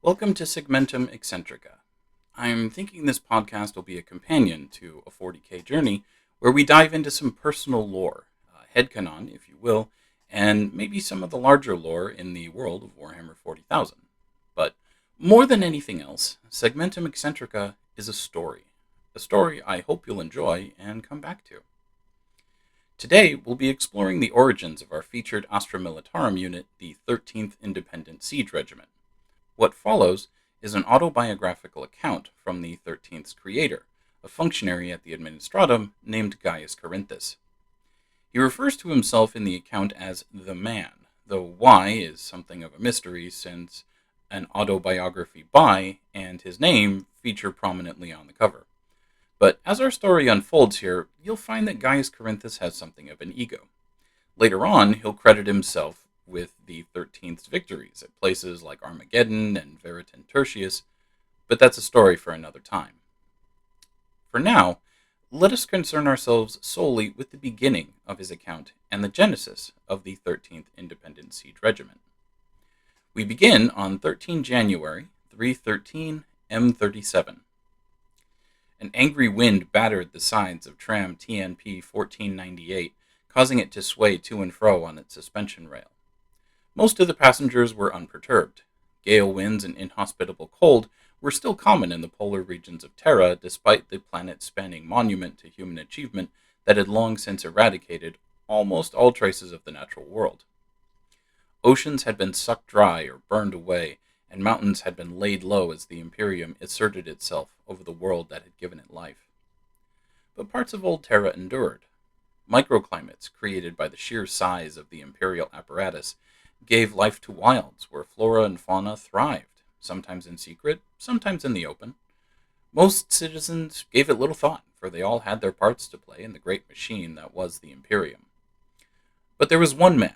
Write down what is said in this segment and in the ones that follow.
Welcome to Segmentum Eccentrica. I'm thinking this podcast will be a companion to a 40k journey where we dive into some personal lore, headcanon, if you will, and maybe some of the larger lore in the world of Warhammer 40,000. But more than anything else, Segmentum Eccentrica is a story I hope you'll enjoy and come back to. Today, we'll be exploring the origins of our featured Astra Militarum unit, the 13th Independent Siege Regiment. What follows is an autobiographical account from the 13th's creator, a functionary at the Administratum named Gaius Corinthus. He refers to himself in the account as the man, though why is something of a mystery since an autobiography by and his name feature prominently on the cover. But as our story unfolds here, you'll find that Gaius Corinthus has something of an ego. Later on, he'll credit himself with the 13th's victories at places like Armageddon and Veritan Tertius, but that's a story for another time. For now, let us concern ourselves solely with the beginning of his account and the genesis of the 13th Independent Siege Regiment. We begin on 13 January 313 M37. An angry wind battered the sides of tram TNP 1498, causing it to sway to and fro on its suspension rail. Most of the passengers were unperturbed. Gale winds and inhospitable cold were still common in the polar regions of Terra, despite the planet-spanning monument to human achievement that had long since eradicated almost all traces of the natural world. Oceans had been sucked dry or burned away, and mountains had been laid low as the Imperium asserted itself over the world that had given it life. But parts of old Terra endured. Microclimates created by the sheer size of the Imperial apparatus gave life to wilds where flora and fauna thrived, sometimes in secret, sometimes in the open. Most citizens gave it little thought, for they all had their parts to play in the great machine that was the Imperium. But there was one man,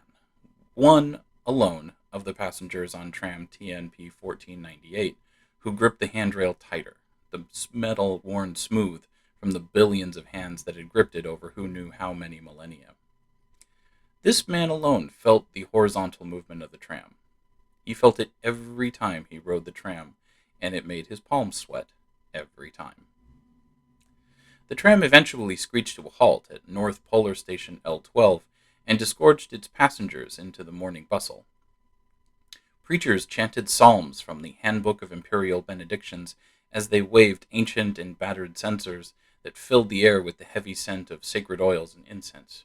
one alone of the passengers on tram TNP 1498, who gripped the handrail tighter, the metal worn smooth from the billions of hands that had gripped it over who knew how many millennia. This man alone felt the horizontal movement of the tram. He felt it every time he rode the tram, and it made his palms sweat every time. The tram eventually screeched to a halt at North Polar Station L12 and disgorged its passengers into the morning bustle. Preachers chanted psalms from the Handbook of Imperial Benedictions as they waved ancient and battered censers that filled the air with the heavy scent of sacred oils and incense.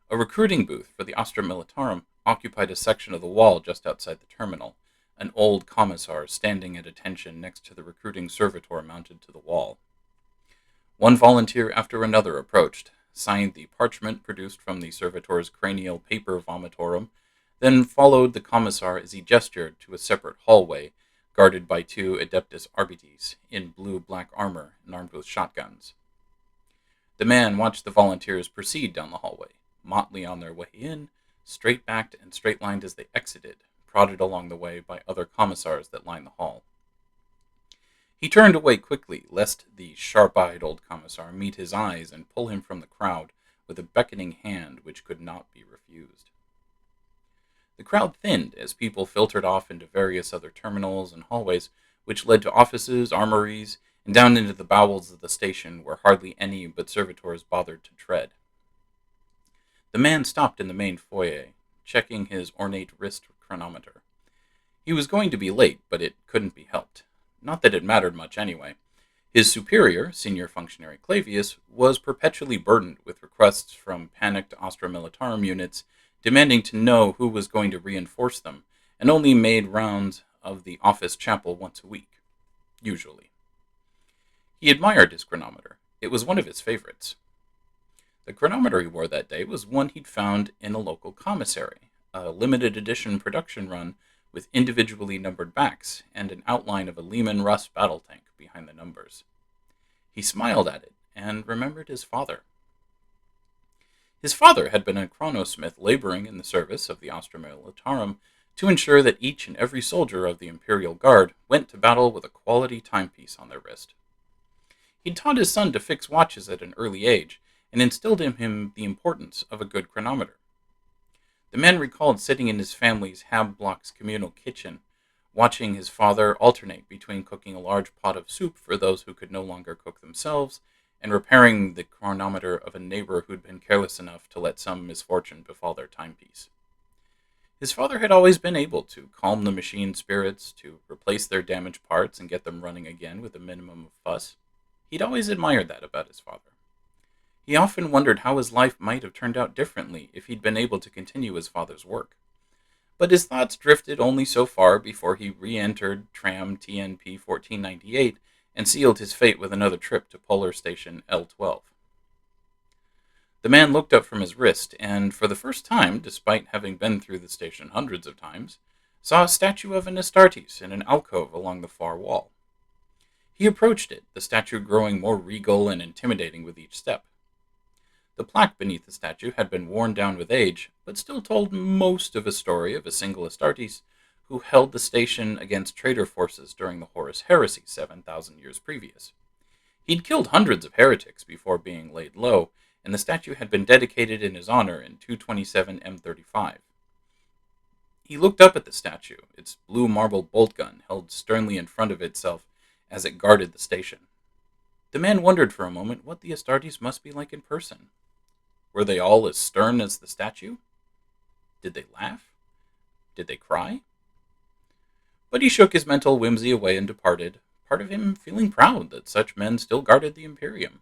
A recruiting booth for the Astra Militarum occupied a section of the wall just outside the terminal, an old commissar standing at attention next to the recruiting servitor mounted to the wall. One volunteer after another approached, signed the parchment produced from the servitor's cranial paper vomitorum, then followed the commissar as he gestured to a separate hallway guarded by two Adeptus Arbites in blue-black armor and armed with shotguns. The man watched the volunteers proceed down the hallway, motley on their way in, straight-backed and straight-lined as they exited, prodded along the way by other commissars that lined the hall. He turned away quickly, lest the sharp-eyed old commissar meet his eyes and pull him from the crowd with a beckoning hand which could not be refused. The crowd thinned as people filtered off into various other terminals and hallways, which led to offices, armories, and down into the bowels of the station where hardly any but servitors bothered to tread. The man stopped in the main foyer, checking his ornate wrist chronometer. He was going to be late, but it couldn't be helped. Not that it mattered much anyway. His superior, senior functionary Clavius, was perpetually burdened with requests from panicked Astra Militarum units demanding to know who was going to reinforce them, and only made rounds of the office chapel once a week, usually. He admired his chronometer. It was one of his favorites. The chronometer he wore that day was one he'd found in a local commissary, a limited edition production run with individually numbered backs and an outline of a Lehman Russ battle tank behind the numbers. He smiled at it and remembered his father. His father had been a chronosmith laboring in the service of the Astra Militarum to ensure that each and every soldier of the Imperial Guard went to battle with a quality timepiece on their wrist. He'd taught his son to fix watches at an early age and instilled in him the importance of a good chronometer. The man recalled sitting in his family's Hab Block's communal kitchen watching his father alternate between cooking a large pot of soup for those who could no longer cook themselves and repairing the chronometer of a neighbor who'd been careless enough to let some misfortune befall their timepiece. His father had always been able to calm the machine's spirits, to replace their damaged parts and get them running again with a minimum of fuss. He'd always admired that about his father. He often wondered how his life might have turned out differently if he'd been able to continue his father's work. But his thoughts drifted only so far before he re-entered Tram TNP 1498 and sealed his fate with another trip to Polar Station L12. The man looked up from his wrist and, for the first time, despite having been through the station hundreds of times, saw a statue of an Astartes in an alcove along the far wall. He approached it, the statue growing more regal and intimidating with each step. The plaque beneath the statue had been worn down with age, but still told most of a story of a single Astartes who held the station against traitor forces during the Horus Heresy 7,000 years previous. He'd killed hundreds of heretics before being laid low, and the statue had been dedicated in his honor in 227 M35. He looked up at the statue, its blue marble bolt gun held sternly in front of itself as it guarded the station. The man wondered for a moment what the Astartes must be like in person. Were they all as stern as the statue? Did they laugh? Did they cry? But he shook his mental whimsy away and departed, part of him feeling proud that such men still guarded the Imperium.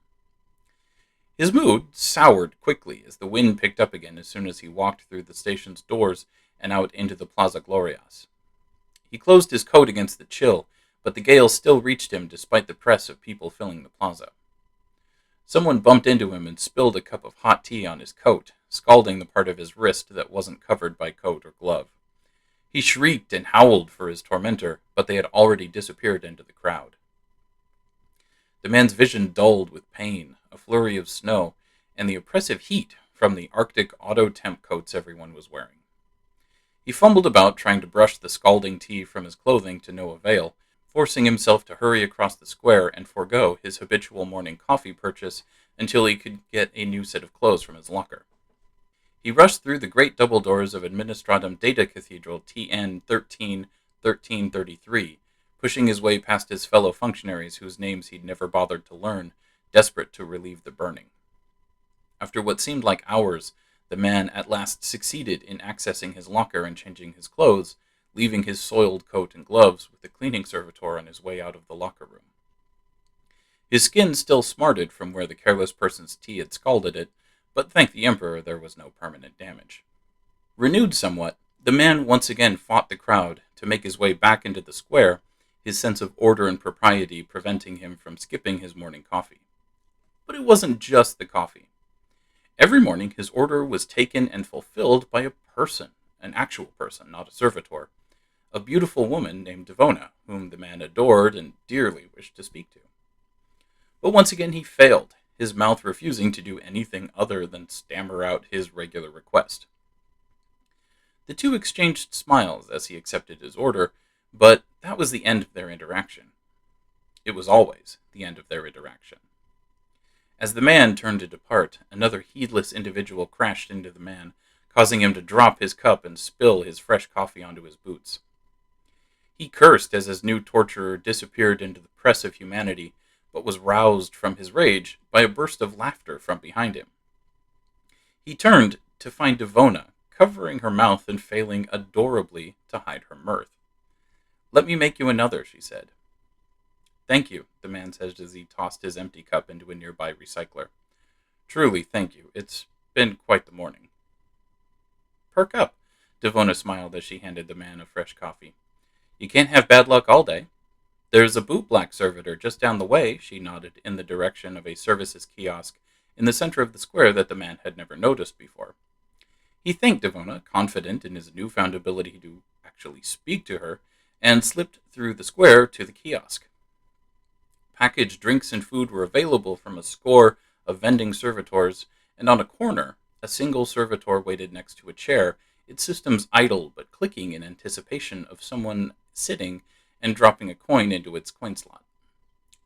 His mood soured quickly as the wind picked up again as soon as he walked through the station's doors and out into the Plaza Glorias. He closed his coat against the chill, but the gale still reached him despite the press of people filling the plaza. Someone bumped into him and spilled a cup of hot tea on his coat, scalding the part of his wrist that wasn't covered by coat or glove. He shrieked and howled for his tormentor, but they had already disappeared into the crowd. The man's vision dulled with pain, a flurry of snow, and the oppressive heat from the Arctic auto-temp coats everyone was wearing. He fumbled about trying to brush the scalding tea from his clothing to no avail, forcing himself to hurry across the square and forego his habitual morning coffee purchase until he could get a new set of clothes from his locker. He rushed through the great double doors of Administratum Data Cathedral TN 13-1333, pushing his way past his fellow functionaries whose names he'd never bothered to learn, desperate to relieve the burning. After what seemed like hours, the man at last succeeded in accessing his locker and changing his clothes, leaving his soiled coat and gloves with the cleaning servitor on his way out of the locker room. His skin still smarted from where the careless person's tea had scalded it, but thank the Emperor there was no permanent damage. Renewed somewhat, the man once again fought the crowd to make his way back into the square, his sense of order and propriety preventing him from skipping his morning coffee. But it wasn't just the coffee. Every morning his order was taken and fulfilled by a person, an actual person, not a servitor, a beautiful woman named Devona, whom the man adored and dearly wished to speak to. But once again he failed, his mouth refusing to do anything other than stammer out his regular request. The two exchanged smiles as he accepted his order, but that was the end of their interaction. It was always the end of their interaction. As the man turned to depart, another heedless individual crashed into the man, causing him to drop his cup and spill his fresh coffee onto his boots. He cursed as his new torturer disappeared into the press of humanity, but was roused from his rage by a burst of laughter from behind him. He turned to find Devona, covering her mouth and failing adorably to hide her mirth. "Let me make you another," she said. "Thank you," the man said as he tossed his empty cup into a nearby recycler. "Truly, thank you. It's been quite the morning." "Perk up," Devona smiled as she handed the man a fresh coffee. "You can't have bad luck all day. There's a bootblack servitor just down the way," she nodded in the direction of a services kiosk in the center of the square that the man had never noticed before. He thanked Devona, confident in his newfound ability to actually speak to her, and slipped through the square to the kiosk. Packaged drinks and food were available from a score of vending servitors, and on a corner, a single servitor waited next to a chair, its systems idle but clicking in anticipation of someone sitting and dropping a coin into its coin slot.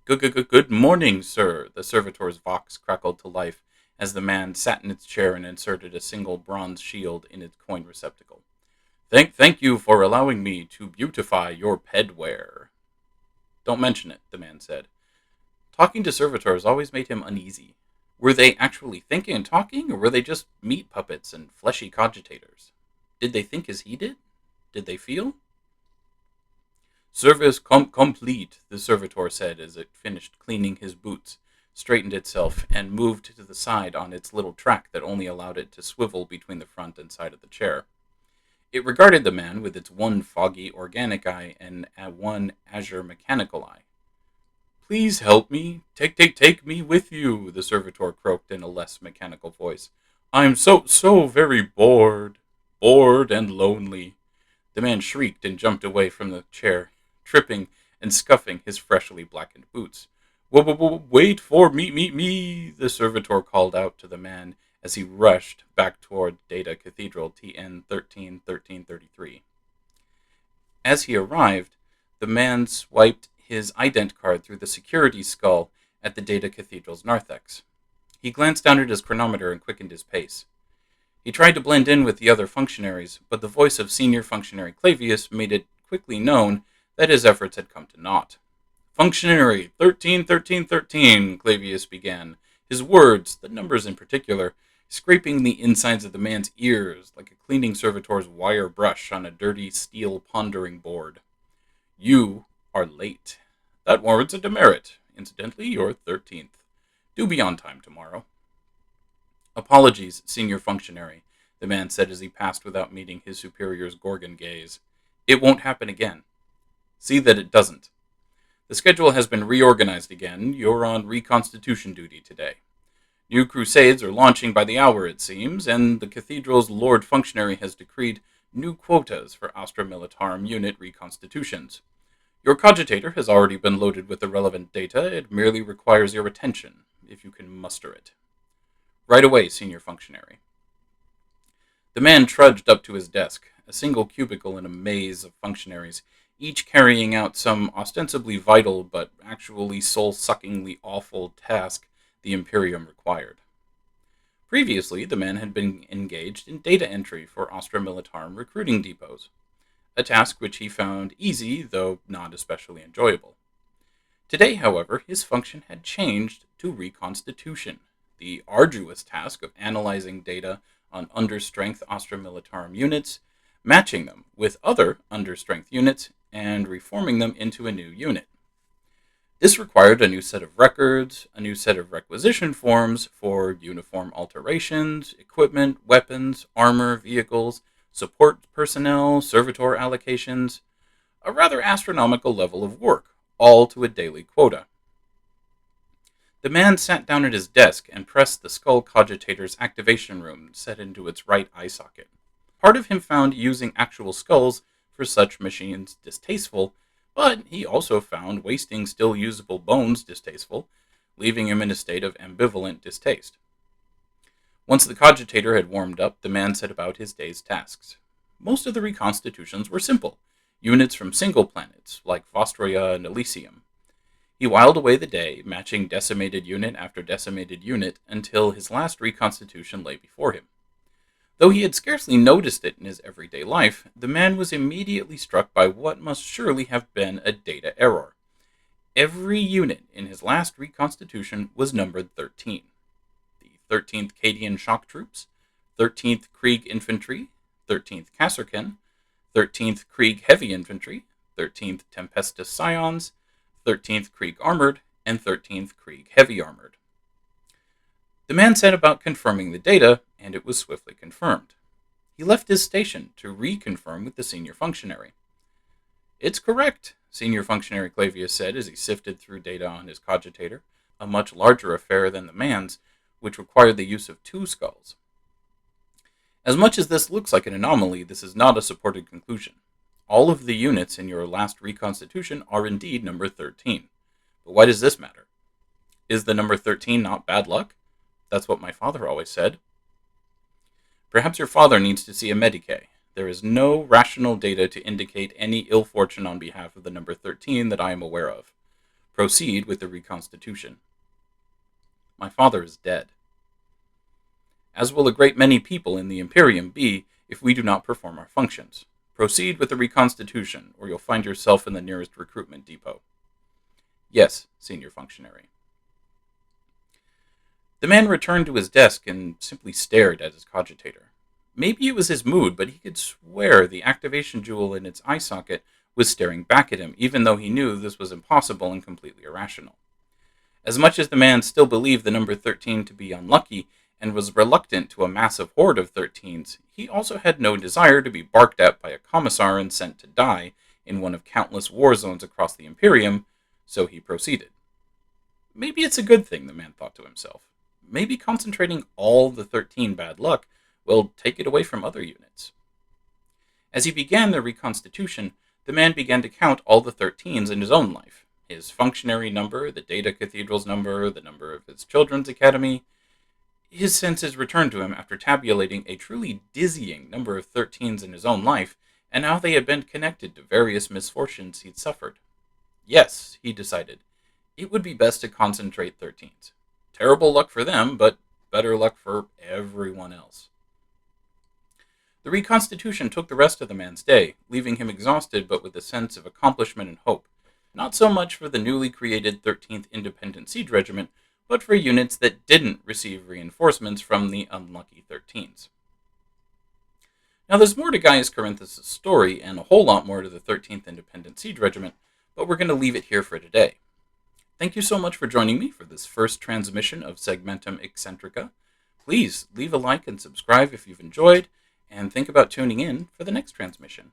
Good morning, sir," the servitor's vox crackled to life as the man sat in its chair and inserted a single bronze shield in its coin receptacle. Thank you for allowing me to beautify your pedware. Don't mention it, the man said. Talking to servitors always made him uneasy. Were they actually thinking and talking, or were they just meat puppets and fleshy cogitators? Did they think as he did? Did they feel? Service complete, the servitor said as it finished cleaning his boots, straightened itself, and moved to the side on its little track that only allowed it to swivel between the front and side of the chair. It regarded the man with its one foggy organic eye and one azure mechanical eye. Please help me. Take me with you, the servitor croaked in a less mechanical voice. I'm so very bored. Bored and lonely. The man shrieked and jumped away from the chair, tripping and scuffing his freshly blackened boots. Wait for me, the servitor called out to the man as he rushed back toward Data Cathedral TN 131333. As he arrived, the man swiped his ident card through the security skull at the Data Cathedral's narthex. He glanced down at his chronometer and quickened his pace. He tried to blend in with the other functionaries, but the voice of senior functionary Clavius made it quickly known that his efforts had come to naught. Functionary 131313, Clavius began, his words, the numbers in particular, scraping the insides of the man's ears like a cleaning servitor's wire brush on a dirty steel pondering board. You are late. That warrants a demerit. Incidentally, you're 13th. Do be on time tomorrow. Apologies, senior functionary, the man said as he passed without meeting his superior's Gorgon gaze. It won't happen again. See that it doesn't. The schedule has been reorganized again. You're on reconstitution duty today. New crusades are launching by the hour, it seems, and the cathedral's Lord Functionary has decreed new quotas for Astra Militarum unit reconstitutions. Your cogitator has already been loaded with the relevant data. It merely requires your attention, if you can muster it. Right away, senior functionary. The man trudged up to his desk, a single cubicle in a maze of functionaries, each carrying out some ostensibly vital but actually soul-suckingly awful task the Imperium required. Previously, the man had been engaged in data entry for Astra Militarum recruiting depots, a task which he found easy, though not especially enjoyable. Today, however, his function had changed to reconstitution, the arduous task of analyzing data on understrength Astra Militarum units, matching them with other understrength units, and reforming them into a new unit. This required a new set of records, a new set of requisition forms for uniform alterations, equipment, weapons, armor, vehicles, support personnel, servitor allocations, a rather astronomical level of work, all to a daily quota. The man sat down at his desk and pressed the skull cogitator's activation room set into its right eye socket. Part of him found using actual skulls for such machines distasteful, but he also found wasting still usable bones distasteful, leaving him in a state of ambivalent distaste. Once the cogitator had warmed up, the man set about his day's tasks. Most of the reconstitutions were simple, units from single planets, like Vostroya and Elysium. He whiled away the day, matching decimated unit after decimated unit, until his last reconstitution lay before him. Though he had scarcely noticed it in his everyday life, the man was immediately struck by what must surely have been a data error. Every unit in his last reconstitution was numbered 13. The 13th Cadian Shock Troops, 13th Krieg Infantry, 13th Kasserken, 13th Krieg Heavy Infantry, 13th Tempestus Scions, 13th Krieg Armored, and 13th Krieg Heavy Armored. The man set about confirming the data, and it was swiftly confirmed. He left his station to reconfirm with the senior functionary. It's correct, senior functionary Clavius said as he sifted through data on his cogitator, a much larger affair than the man's, which required the use of 2 skulls. As much as this looks like an anomaly, this is not a supported conclusion. All of the units in your last reconstitution are indeed number 13. But why does this matter? Is the number 13 not bad luck? That's what my father always said. Perhaps your father needs to see a medicae. There is no rational data to indicate any ill fortune on behalf of the number 13 that I am aware of. Proceed with the reconstitution. My father is dead. As will a great many people in the Imperium be if we do not perform our functions. Proceed with the reconstitution, or you'll find yourself in the nearest recruitment depot. Yes, senior functionary. The man returned to his desk and simply stared at his cogitator. Maybe it was his mood, but he could swear the activation jewel in its eye socket was staring back at him, even though he knew this was impossible and completely irrational. As much as the man still believed the number 13 to be unlucky and was reluctant to a massive horde of 13s, he also had no desire to be barked at by a commissar and sent to die in one of countless war zones across the Imperium, so he proceeded. Maybe it's a good thing, the man thought to himself. Maybe concentrating all the 13 bad luck will take it away from other units. As he began the reconstitution, the man began to count all the 13s in his own life. His functionary number, the data cathedral's number, the number of his children's academy. His senses returned to him after tabulating a truly dizzying number of 13s in his own life, and how they had been connected to various misfortunes he'd suffered. Yes, he decided, it would be best to concentrate 13s. Terrible luck for them, but better luck for everyone else. The reconstitution took the rest of the man's day, leaving him exhausted but with a sense of accomplishment and hope. Not so much for the newly created 13th Independent Siege Regiment, but for units that didn't receive reinforcements from the unlucky 13s. Now there's more to Gaius Corinthus' story, and a whole lot more to the 13th Independent Siege Regiment, but we're going to leave it here for today. Thank you so much for joining me for this first transmission of Segmentum Eccentrica. Please leave a like and subscribe if you've enjoyed, and think about tuning in for the next transmission.